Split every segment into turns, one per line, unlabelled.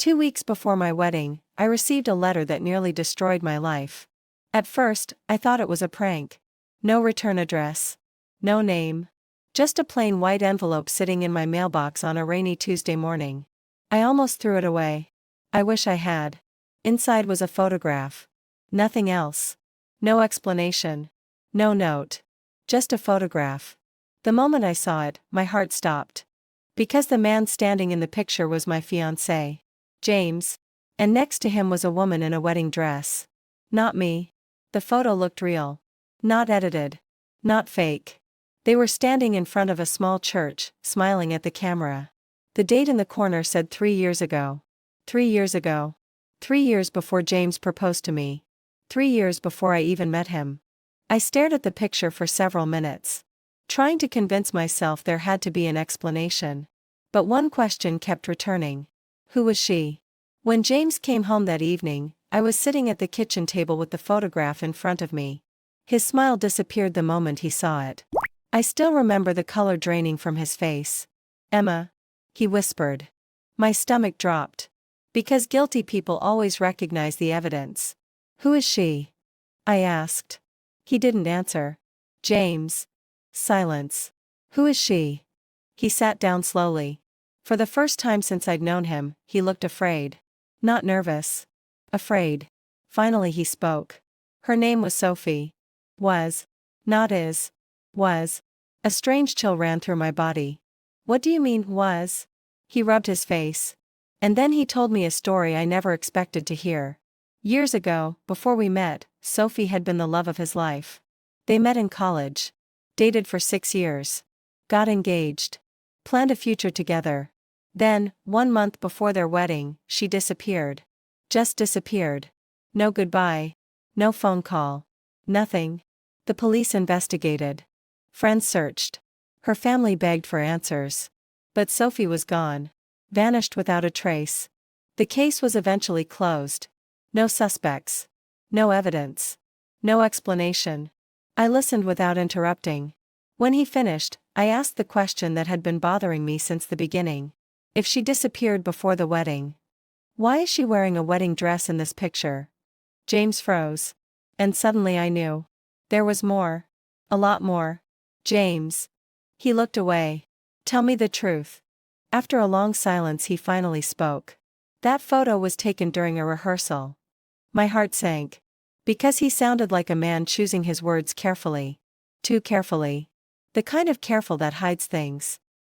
2 weeks before my wedding, I received a letter that nearly destroyed my life. At first, I thought it was a prank. No return address. No name. Just a plain white envelope sitting in my mailbox on a rainy Tuesday morning. I almost threw it away. I wish I had. Inside was a photograph. Nothing else. No explanation. No note. Just a photograph. The moment I saw it, my heart stopped. Because the man standing in the picture was my fiancé, James. And next to him was a woman in a wedding dress. Not me. The photo looked real. Not edited. Not fake. They were standing in front of a small church, smiling at the camera. The date in the corner said 3 years ago. 3 years ago. 3 years before James proposed to me. 3 years before I even met him. I stared at the picture for several minutes, trying to convince myself there had to be an explanation. But one question kept returning. Who was she? When James came home that evening, I was sitting at the kitchen table with the photograph in front of me. His smile disappeared the moment he saw it. I still remember the color draining from his face. "Emma," he whispered. My stomach dropped. Because guilty people always recognize the evidence. "Who is she?" I asked. He didn't answer. "James." Silence. "Who is she?" He sat down slowly. For the first time since I'd known him, he looked afraid. Not nervous. Afraid. Finally he spoke. "Her name was Sophie." Was. Not is. Was. A strange chill ran through my body. "What do you mean, was?" He rubbed his face. And then he told me a story I never expected to hear. Years ago, before we met, Sophie had been the love of his life. They met in college. Dated for 6 years. Got engaged. Planned a future together. Then, 1 month before their wedding, she disappeared. Just disappeared. No goodbye. No phone call. Nothing. The police investigated. Friends searched. Her family begged for answers. But Sophie was gone. Vanished without a trace. The case was eventually closed. No suspects. No evidence. No explanation. I listened without interrupting. When he finished, I asked the question that had been bothering me since the beginning. If she disappeared before the wedding, why is she wearing a wedding dress in this picture? James froze. And suddenly I knew. There was more. A lot more. "James." He looked away. "Tell me the truth." After a long silence he finally spoke. "That photo was taken during a rehearsal." My heart sank. Because he sounded like a man choosing his words carefully. Too carefully. The kind of careful that hides things.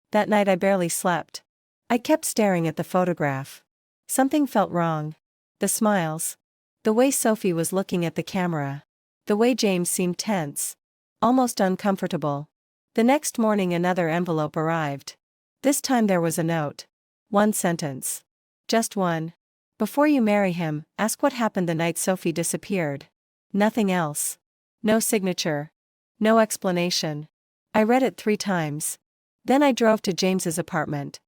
That night I barely slept. I kept staring at the photograph. Something felt wrong. The smiles. The way Sophie was looking at the camera. The way James seemed tense. Almost uncomfortable. The next morning another envelope arrived. This time there was a note. One sentence. Just one. "Before you marry him, ask what happened the night Sophie disappeared." Nothing else. No signature. No explanation. I read it 3 times. Then I drove to James's apartment.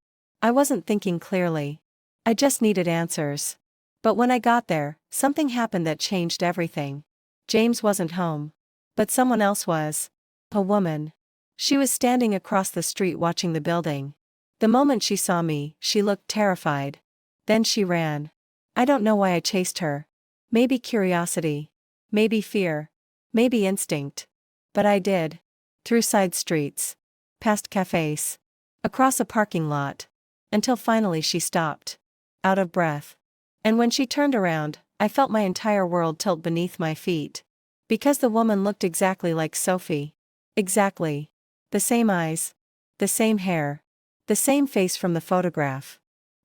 I wasn't thinking clearly. I just needed answers. But when I got there, something happened that changed everything. James wasn't home. But someone else was. A woman. She was standing across the street watching the building. The moment she saw me, she looked terrified. Then she ran. I don't know why I chased her. Maybe curiosity. Maybe fear. Maybe instinct. But I did. Through side streets. Past cafes. Across a parking lot. Until finally she stopped. Out of breath. And when she turned around, I felt my entire world tilt beneath my feet. Because the woman looked exactly like Sophie. Exactly. The same eyes. The same hair. The same face from the photograph.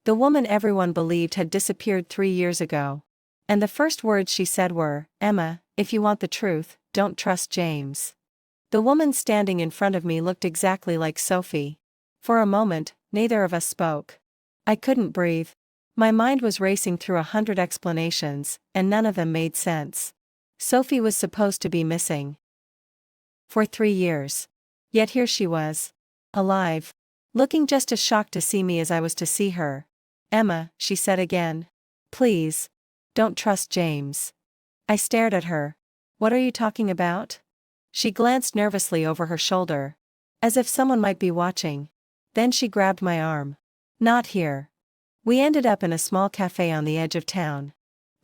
The woman everyone believed had disappeared 3 years ago. And the first words she said were, "Emma, if you want the truth, don't trust James." The woman standing in front of me looked exactly like Sophie. For a moment, neither of us spoke. I couldn't breathe. My mind was racing through 100 explanations, and none of them made sense. Sophie was supposed to be missing. For 3 years. Yet here she was. Alive. Looking just as shocked to see me as I was to see her. "Emma," she said again. "Please. Don't trust James." I stared at her. "What are you talking about?" She glanced nervously over her shoulder. As if someone might be watching. Then she grabbed my arm. "Not here." We ended up in a small cafe on the edge of town.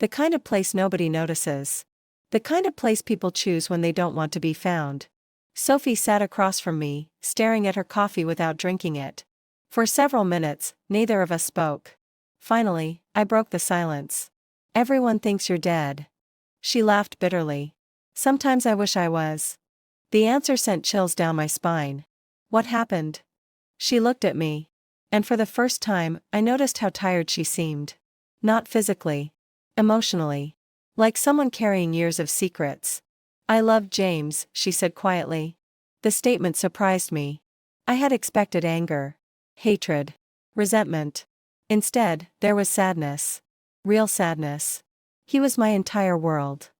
The kind of place nobody notices. The kind of place people choose when they don't want to be found. Sophie sat across from me, staring at her coffee without drinking it. For several minutes, neither of us spoke. Finally, I broke the silence. Everyone thinks you're dead. She laughed bitterly. Sometimes I wish I was. The answer sent chills down my spine. What happened? She looked at me. And for the first time, I noticed how tired she seemed. Not physically. Emotionally. Like someone carrying years of secrets. I loved James, she said quietly. The statement surprised me. I had expected anger. Hatred. Resentment. Instead, there was sadness. Real sadness. He was my entire world.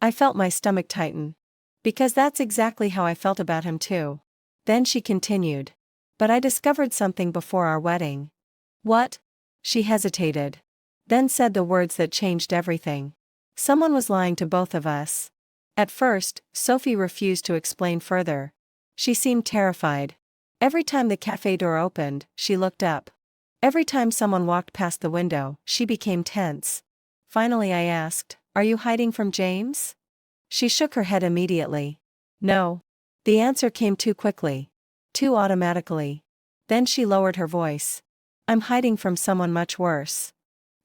I felt my stomach tighten. Because that's exactly how I felt about him too. Then she continued. But I discovered something before our wedding. What? She hesitated. Then said the words that changed everything. Someone was lying to both of us. At first, Sophie refused to explain further. She seemed terrified. Every time the cafe door opened, she looked up. Every time someone walked past the window, she became tense. Finally I asked, "Are you hiding from James?" She shook her head immediately. No. The answer came too quickly. Too automatically. Then she lowered her voice. I'm hiding from someone much worse.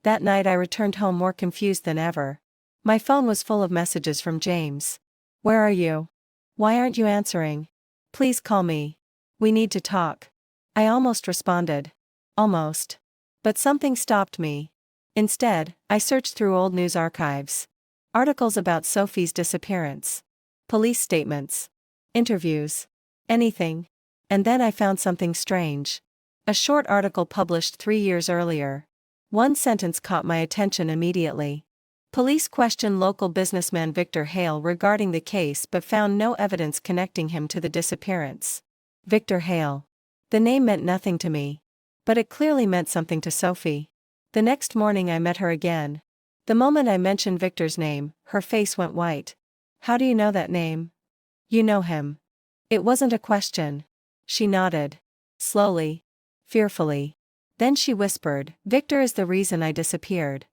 That night I returned home more confused than ever. My phone was full of messages from James. Where are you? Why aren't you answering? Please call me. We need to talk. I almost responded. Almost. But something stopped me. Instead, I searched through old news archives. Articles about Sophie's disappearance. Police statements. Interviews. Anything. And then I found something strange. A short article published 3 years earlier. One sentence caught my attention immediately. Police questioned local businessman Victor Hale regarding the case but found no evidence connecting him to the disappearance. Victor Hale. The name meant nothing to me. But it clearly meant something to Sophie. The next morning I met her again. The moment I mentioned Victor's name, her face went white. How do you know that name? You know him. It wasn't a question. She nodded. Slowly. Fearfully. Then she whispered, Victor is the reason I disappeared.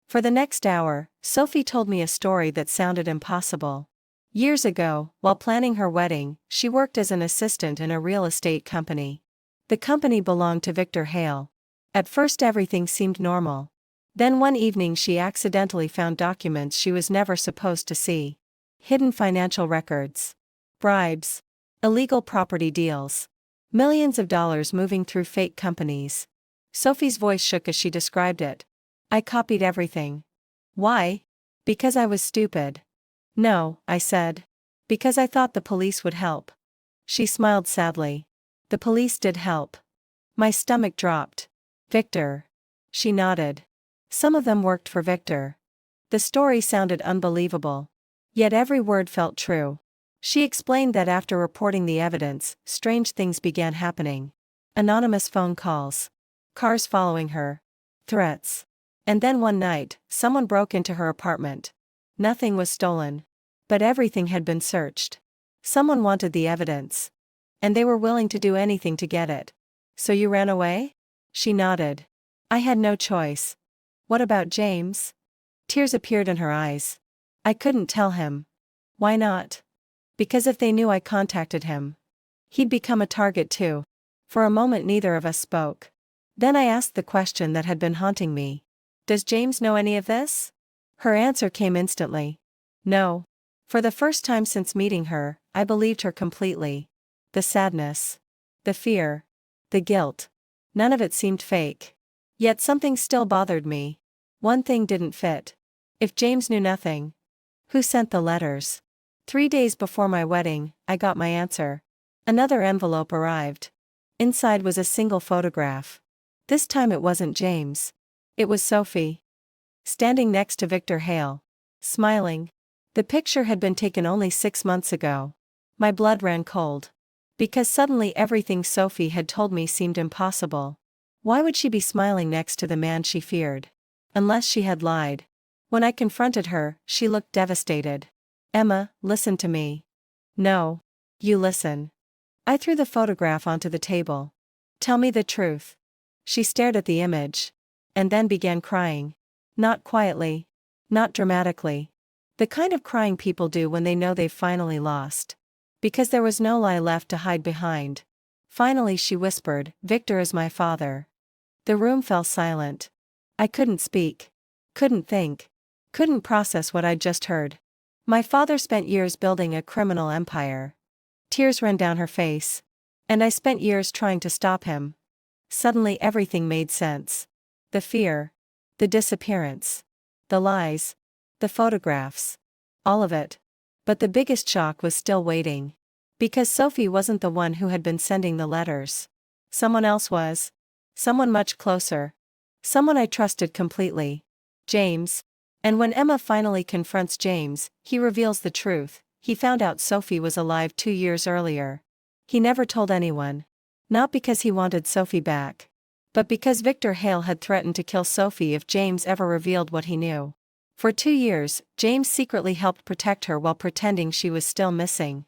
For the next hour, Sophie told me a story that sounded impossible. Years ago, while planning her wedding, she worked as an assistant in a real estate company. The company belonged to Victor Hale. At first everything seemed normal. Then one evening she accidentally found documents she was never supposed to see. Hidden financial records. Bribes. Illegal property deals. Millions of dollars moving through fake companies. Sophie's voice shook as she described it. I copied everything. Why? Because I was stupid. No, I said. Because I thought the police would help. She smiled sadly. The police did help. My stomach dropped. Victor. She nodded. Some of them worked for Victor. The story sounded unbelievable. Yet every word felt true. She explained that after reporting the evidence, strange things began happening. Anonymous phone calls. Cars following her. Threats. And then one night, someone broke into her apartment. Nothing was stolen. But everything had been searched. Someone wanted the evidence. And they were willing to do anything to get it. So you ran away? She nodded. I had no choice. What about James? Tears appeared in her eyes. I couldn't tell him. Why not? Because if they knew I contacted him, he'd become a target too. For a moment neither of us spoke. Then I asked the question that had been haunting me. Does James know any of this? Her answer came instantly. No. For the first time since meeting her, I believed her completely. The sadness. The fear. The guilt. None of it seemed fake. Yet something still bothered me. One thing didn't fit. If James knew nothing, who sent the letters? 3 days before my wedding, I got my answer. Another envelope arrived. Inside was a single photograph. This time it wasn't James. It was Sophie. Standing next to Victor Hale. Smiling. The picture had been taken only 6 months ago. My blood ran cold. Because suddenly everything Sophie had told me seemed impossible. Why would she be smiling next to the man she feared? Unless she had lied. When I confronted her, she looked devastated. Emma, listen to me. No. You listen. I threw the photograph onto the table. Tell me the truth. She stared at the image. and then began crying. Not quietly. Not dramatically. The kind of crying people do when they know they've finally lost. Because there was no lie left to hide behind. Finally she whispered, "Victor is my father." The room fell silent. I couldn't speak. Couldn't think. Couldn't process what I'd just heard. My father spent years building a criminal empire. Tears ran down her face. And I spent years trying to stop him. Suddenly everything made sense. The fear. The disappearance. The lies. The photographs. All of it. But the biggest shock was still waiting. Because Sophie wasn't the one who had been sending the letters. Someone else was. Someone much closer. Someone I trusted completely. James. And when Emma finally confronts James, he reveals the truth. He found out Sophie was alive 2 years earlier. He never told anyone. Not because he wanted Sophie back. But because Victor Hale had threatened to kill Sophie if James ever revealed what he knew. For 2 years, James secretly helped protect her while pretending she was still missing.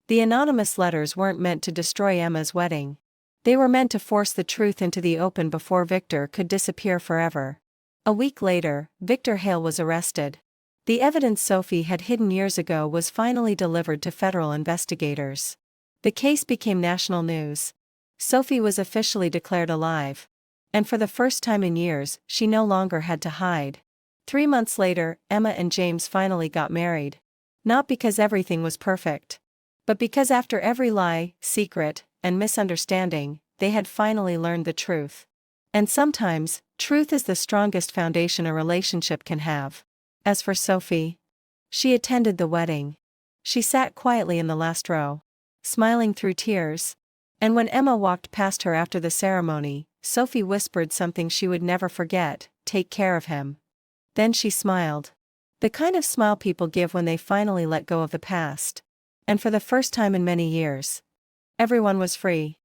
The anonymous letters weren't meant to destroy Emma's wedding. They were meant to force the truth into the open before Victor could disappear forever. A week later, Victor Hale was arrested. The evidence Sophie had hidden years ago was finally delivered to federal investigators. The case became national news. Sophie was officially declared alive. And for the first time in years, she no longer had to hide. 3 months later, Emma and James finally got married. Not because everything was perfect. But because after every lie, secret, and misunderstanding, they had finally learned the truth. And sometimes, truth is the strongest foundation a relationship can have. As for Sophie, she attended the wedding. She sat quietly in the last row, smiling through tears. And when Emma walked past her after the ceremony, Sophie whispered something she would never forget: "Take care of him." Then she smiled. The kind of smile people give when they finally let go of the past. And for the first time in many years, everyone was free.